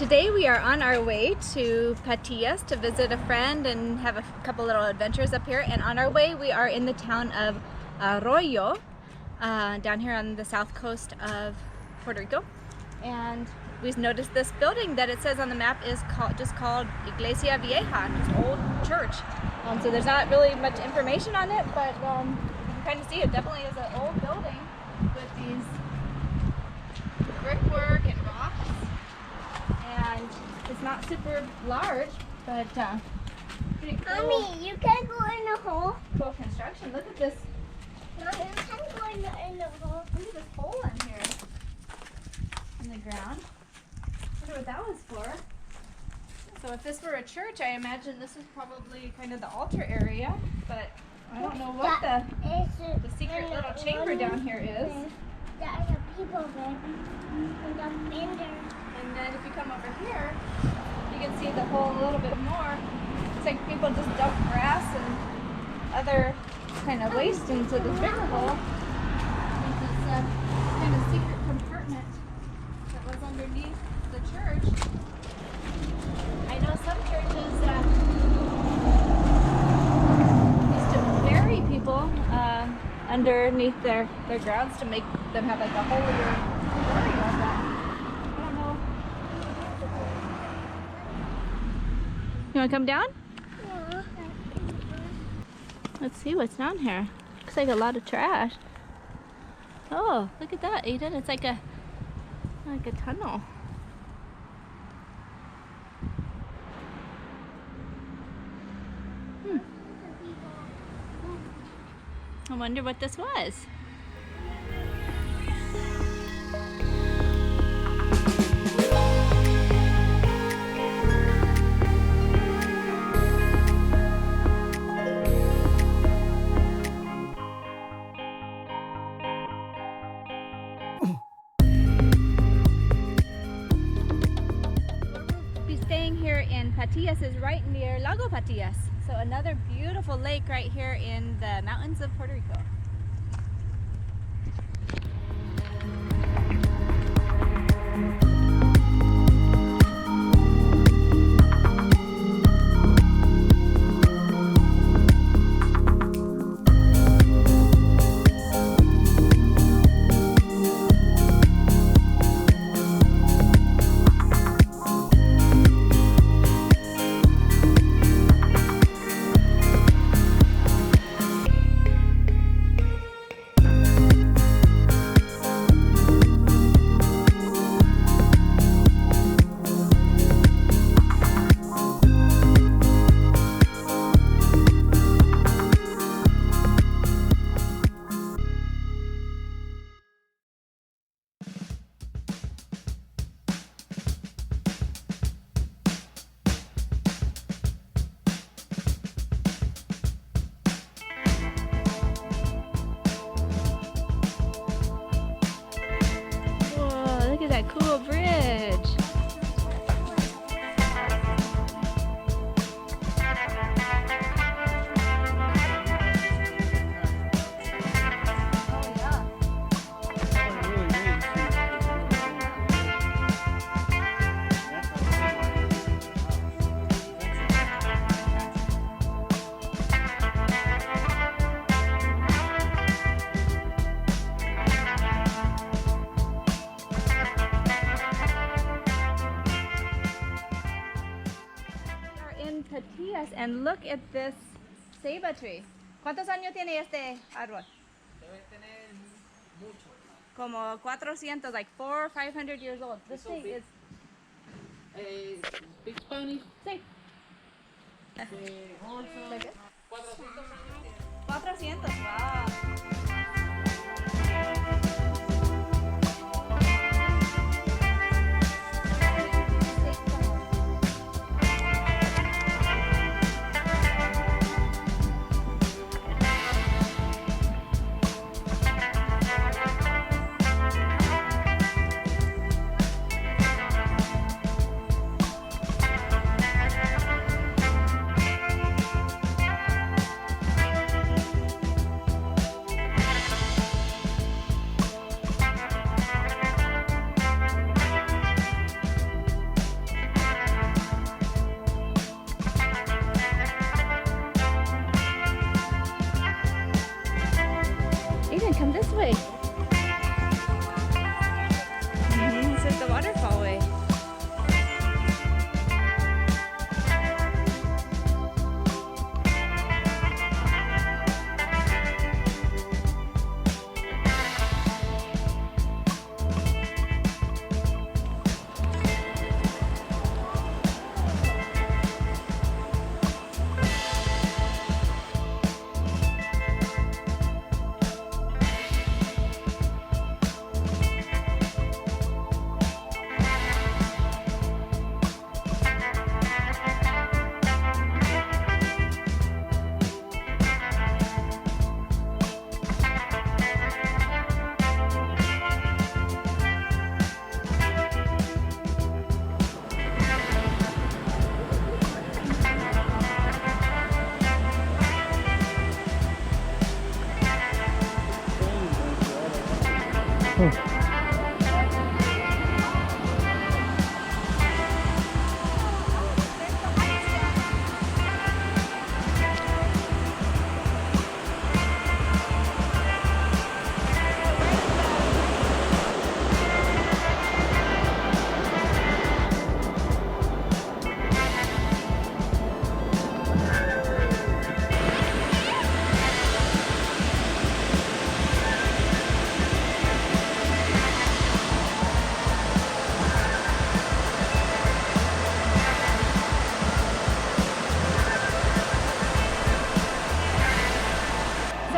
Today we are on our way to Patillas to visit a friend and have a couple little adventures up here. And on our way we are in the town of Arroyo, down here on the south coast of Puerto Rico. And we've noticed this building that it says on the map is called Iglesia Vieja, just old church. So there's not really much information on it, but you can kind of see it definitely is an old building with these brickwork and rocks. And it's not super large, but pretty cool. Mommy, you can go in the hole. Cool construction. Look at this. No, you can go in the hole. Look at this hole in here in the ground. I wonder what that was for. So if this were a church, I imagine this is probably kind of the altar area, but I don't know what the secret little chamber down here is. There's a people there. And a fender. And then if you come over here, you can see the hole a little bit more. It's like people just dump grass and other kind of waste into this bigger hole. There's this kind of secret compartment that was underneath the church. I know some churches used to bury people underneath their grounds to make them have like a holier burial. You want to come down? Yeah. Let's see what's down here. Looks like a lot of trash. Oh, look at that, Aiden. It's like a tunnel. I wonder what this was. Patillas is right near Lago Patillas, so another beautiful lake right here in the mountains of Puerto Rico. That cool bridge. Patillas, and look at this Ceiba tree. ¿Cuántos años tiene este árbol? Debe tener mucho. Como 400, like 400 or 500 years old. This So thing big. is... Big Spanish. Sí. Also, Like it? 400 años tiene. 400, wow. and come this way. This is the waterfall way.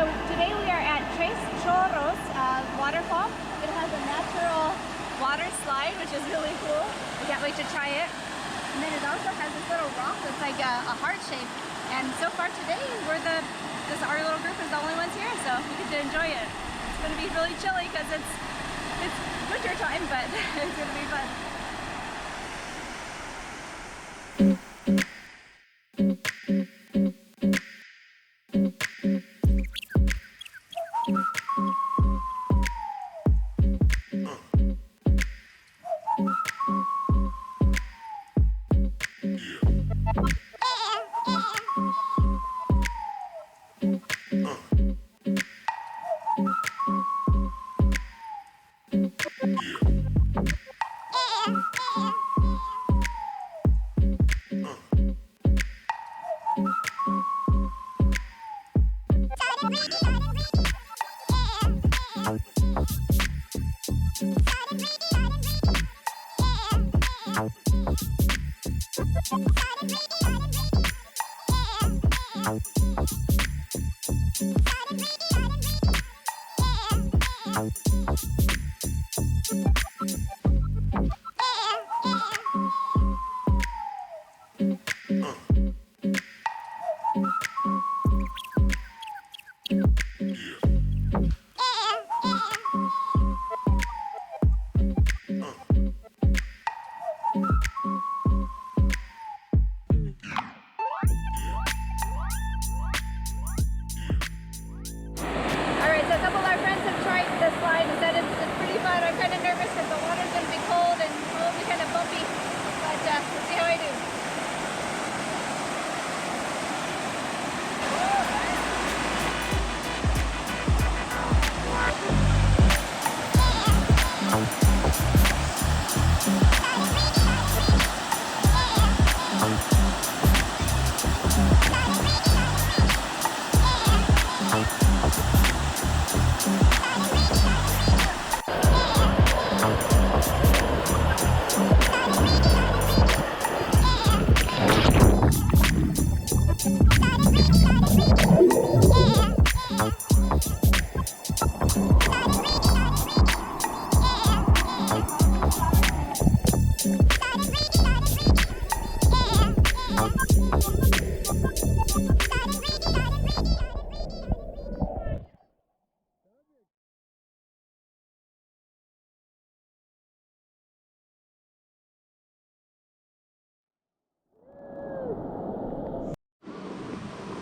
So today we are at Tres Chorros Waterfall. It has a natural water slide, which is really cool. I can't wait to try it. And then it also has this little rock that's like a heart shape. And so far today, our little group is the only ones here, so we get to enjoy it. It's going to be really chilly because it's winter time, but it's going to be fun.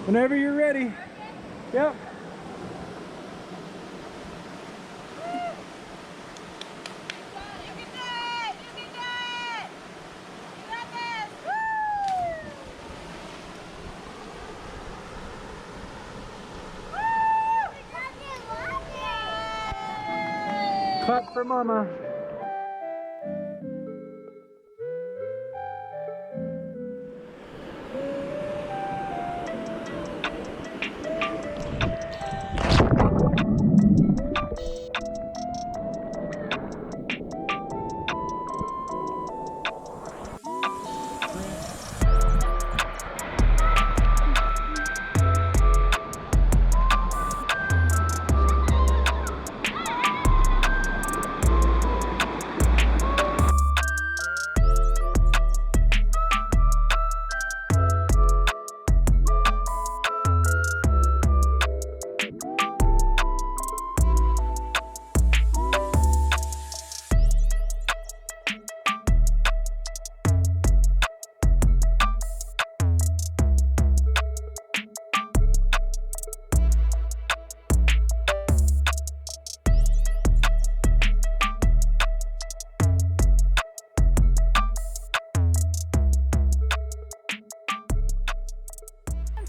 Whenever you're ready. Yep. Clap for mama.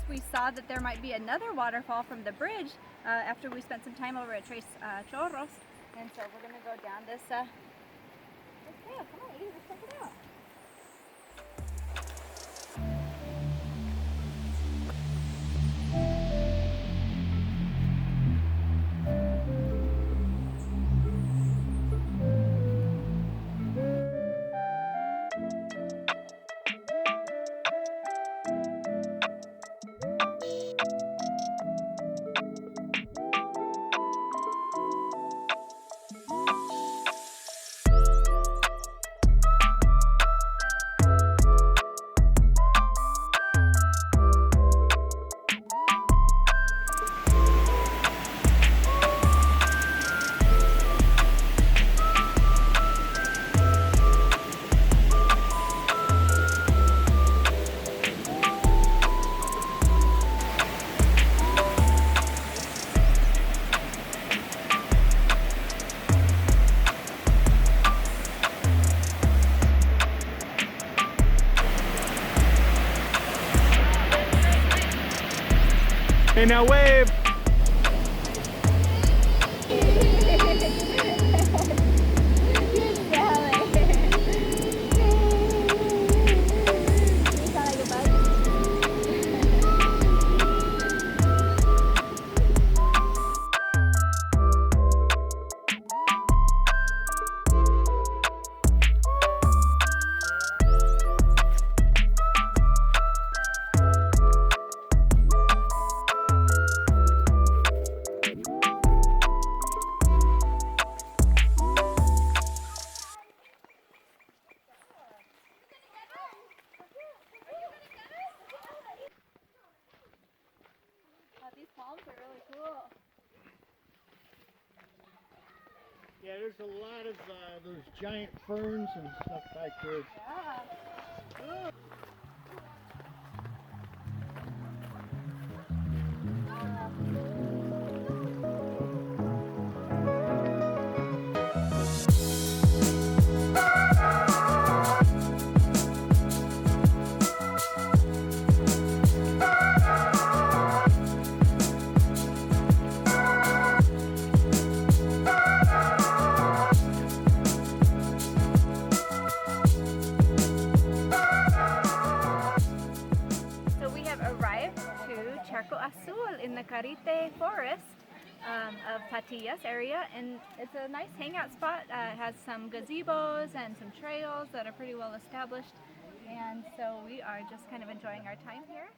We saw that there might be another waterfall from the bridge after we spent some time over at Tres Chorros, and so we're gonna go down this trail. Come on, Edie, let's check it out. Hey, now wave. These palms are really cool. Yeah, there's a lot of those giant ferns and stuff back there. Yeah. Charco Azul in the Carite Forest of Patillas area, and it's a nice hangout spot. It has some gazebos and some trails that are pretty well established, and so we are just kind of enjoying our time here.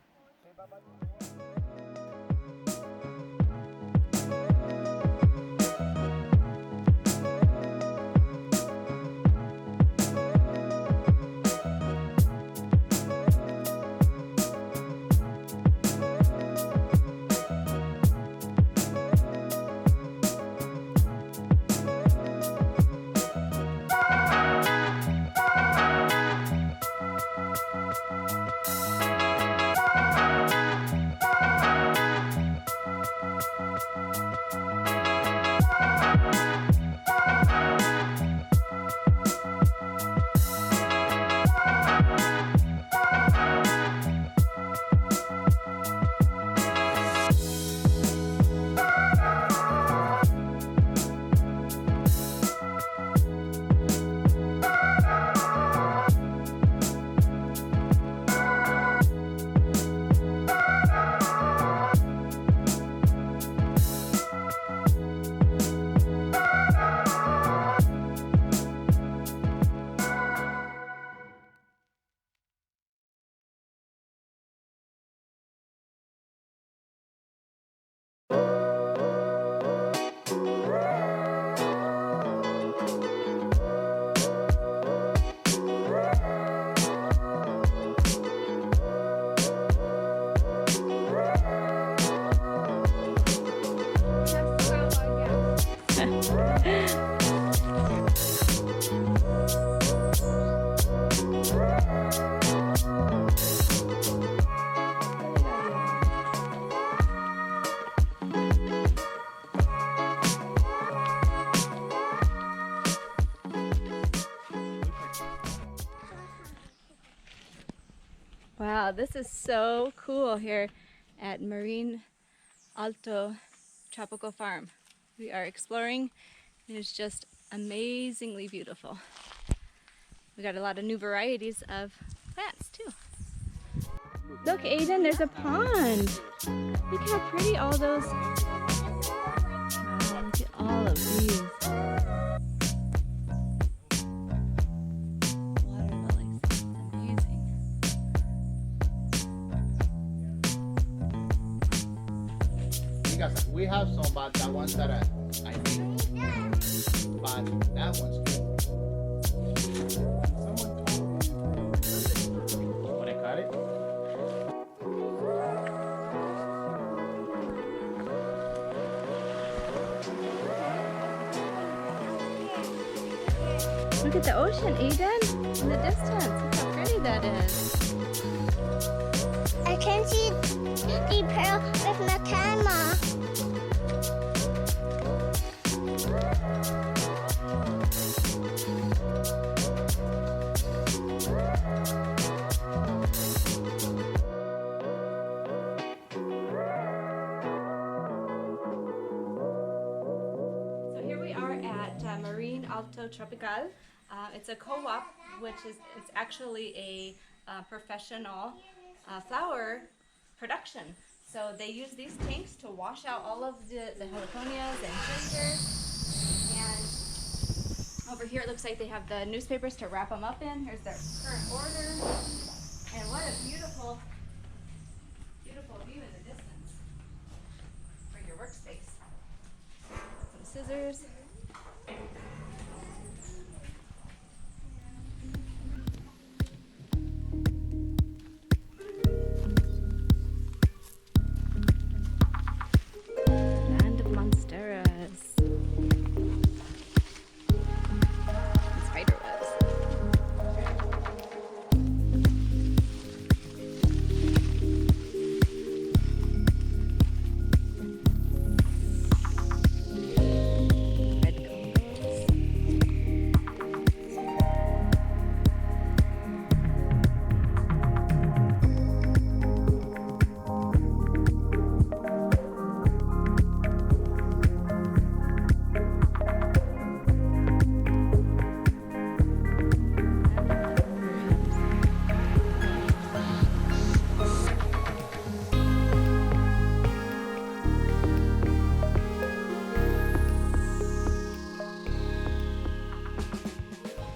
Wow, this is so cool here at Marin Alto Tropical Farm. We are exploring. It is just amazingly beautiful. We got a lot of new varieties of plants too. Look, Aiden, there's a pond. Look how pretty all those. Wow, look at all of these. Water lilies. It's amazing. Because we have some, but the ones that I need. But that one's good. Someone told me when I cut it. Look at the ocean, Aiden, in the distance. Look how pretty that is. I can see the pearl with my camera. So here we are at Marin Alto Tropical. It's a co-op, it's actually a professional flower production. So they use these tanks to wash out all of the heliconias and gingers. And over here it looks like they have the newspapers to wrap them up in. Here's their current order. And what a beautiful, beautiful view in the distance for your workspace. Some scissors. Land of monsteras. And spider webs. Red goggles.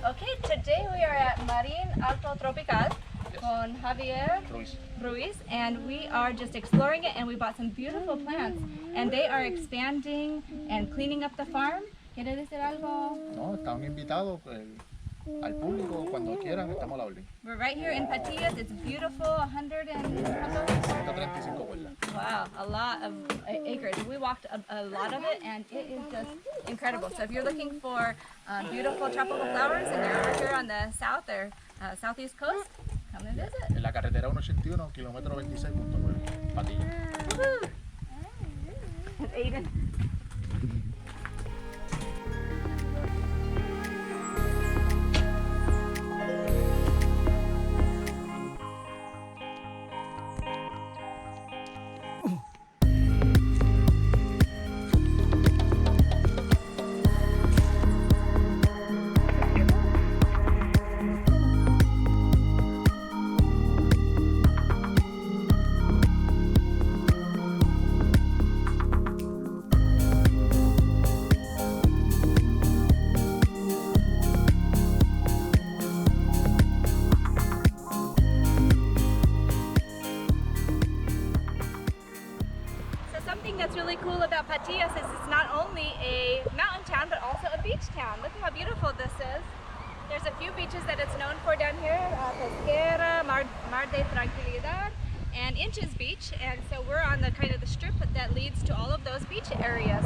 Okay, today we are at Marin Alto Tropical con Javier Ruiz, and we are just exploring it, and we bought some beautiful plants, and they are expanding and cleaning up the farm. ¿Quiere decir algo? No, están invitados al público cuando quieran, estamos a la orden. We're right here in Patillas. It's beautiful, 135 cuerdas. wow, a lot of acres. We walked a lot of it, and it is just incredible. So if you're looking for beautiful tropical flowers, and they're over here on the south or southeast coast, come and visit. En la carretera 181, kilómetro 26.9, Patillas. Woohoo! Aiden. That's really cool about Patillas is it's not only a mountain town but also a beach town. Look at how beautiful this is. There's a few beaches that it's known for down here, Pesquera, Mar de Tranquilidad, and Inches Beach, and so we're on the kind of the strip that leads to all of those beach areas.